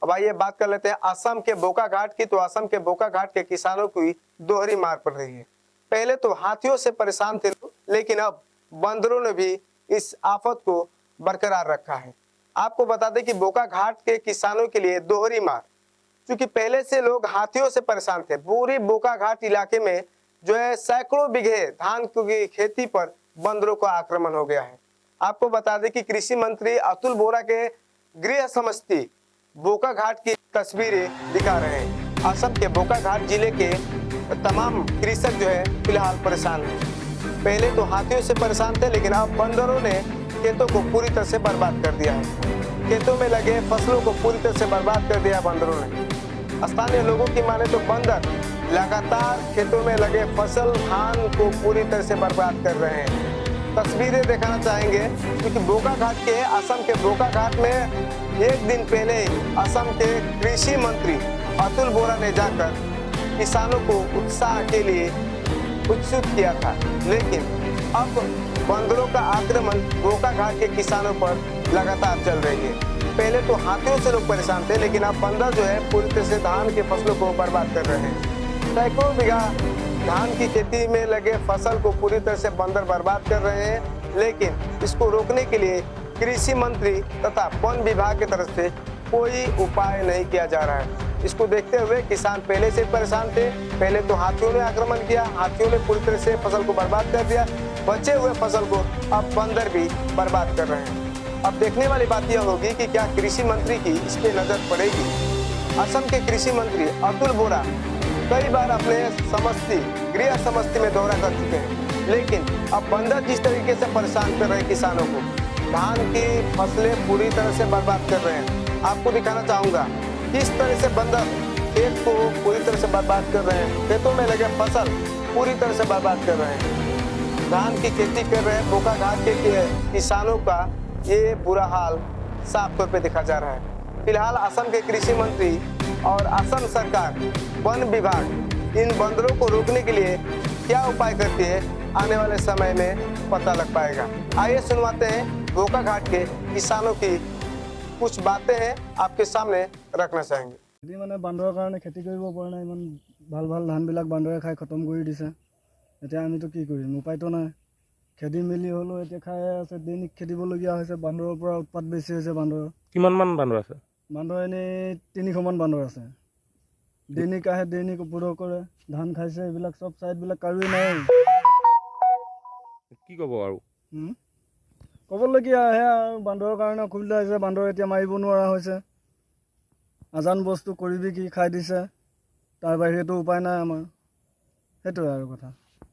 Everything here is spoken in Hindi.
अब आइए बात कर लेते हैं असम के बोकाघाट की। तो असम के बोकाघाट के किसानों की दोहरी मार पड़ रही है। पहले तो हाथियों से परेशान थे लोग, लेकिन अब बंदरों ने भी इस आफत को बरकरार रखा है। आपको बता दें कि बोकाघाट के किसानों के लिए दोहरी मार, क्योंकि पहले से लोग हाथियों से परेशान थे। पूरी बोकाघाट इलाके में जो है सैकड़ों बीघे धान की खेती पर बंदरों का आक्रमण हो गया है। आपको बता दें कि कृषि मंत्री अतुल बोरा के गृह समष्टि बोकाघाट की तस्वीरें दिखा रहे हैं। असम के बोकाघाट जिले के तमाम कृषक जो है फिलहाल परेशान हैं। पहले तो हाथियों से परेशान थे, लेकिन अब बंदरों ने खेतों को पूरी तरह से बर्बाद कर दिया है। खेतों में लगे फसलों को पूरी तरह से बर्बाद कर दिया बंदरों ने। स्थानीय लोगों की माने तो बंदर लगातार खेतों में लगे फसल धान को पूरी तरह से बर्बाद कर रहे हैं। तस्वीरें दिखाना चाहेंगे, क्योंकि बोकाघाट के असम के बोकाघाट में एक दिन पहले असम के कृषि मंत्री अतुल बोरा ने जाकर किसानों को उत्साह के लिए उत्सुक किया था। लेकिन अब बंदरों का आक्रमण बोकाघाट के किसानों पर लगातार चल रही है। पहले तो हाथियों से लोग परेशान थे, लेकिन अब बंदर जो है पूरी तरह से धान के फसलों को बर्बाद कर रहे हैं। सैकड़ों बीघा धान की खेती में लगे फसल को पूरी तरह से बंदर बर्बाद कर रहे हैं। लेकिन इसको रोकने के लिए कृषि मंत्री तथा वन विभाग की तरफ से कोई उपाय नहीं किया जा रहा है। इसको देखते हुए किसान पहले से परेशान थे। पहले तो हाथियों ने आक्रमण किया, हाथियों ने पूरी तरह से फसल को बर्बाद कर दिया। बचे हुए फसल को अब बंदर भी बर्बाद कर रहे हैं। अब देखने वाली बात यह होगी कि क्या कृषि मंत्री की इस पे नजर पड़ेगी। असम के कृषि मंत्री अतुल बोरा कई बार अपने गृह समष्टि में दौरा कर चुके हैं, लेकिन अब बंदर जिस तरीके से परेशान कर रहे हैं किसानों को, धान की फसलें पूरी तरह से बर्बाद कर रहे हैं। आपको दिखाना चाहूंगा किस तरह से बंदर खेत को पूरी तरह से बर्बाद कर रहे हैं। खेतों में लगे फसल पूरी तरह से बर्बाद कर रहे हैं। धान की खेती कर रहे हैं बोकाघाट के किसानों का ये बुरा हाल साफ तौर पे देखा जा रहा है। फिलहाल असम के कृषि मंत्री और असम सरकार वन विभाग इन बंदरों को रोकने के लिए क्या उपाय करती है, आने वाले समय में पता लग पाएगा। आइए सुनवाते हैं बोकाघाट के किसानों की कुछ बातें हैं, आपके सामने रखना चाहेंगे। यदि माने बांदৰৰ কাৰণে খেতি কৰিব পৰা নাই, ইমান ভাল ভাল ধানবিলাক বান্দৰে খাই খতম কৰি দিছে। এতিয়া আমিতো কি কৰিম, উপায়তো নাই। খেদি মেলি হ'লেও এতিয়া খাই আছে, দৈনিক খেদিবলগীয়া হৈছে। বান্দৰৰ পৰা উৎপাত বেছি হৈছে। বান্দৰৰ কিমানমান বান্দৰ আছে? বান্দৰ এনেই 300মান বান্দৰ আছে। দৈনিক আহে, দৈনিক উপদ্ৰৱ কৰে। ধান খাইছে, এইবিলাক চব চাইডবিলাক কাৰোৱেই নাই। কি ক'ব আৰু? ক'বলগীয়া আহে আৰু বান্দৰৰ কাৰণে অসুবিধা হৈছে। বান্দৰ এতিয়া মাৰিব নোৱাৰা হৈছে। আজান বস্তু কৰিবি কি খাই দিছে, তাৰ বাহিৰেতো উপায় নাই আমাৰ। সেইটোৱে আৰু কথা।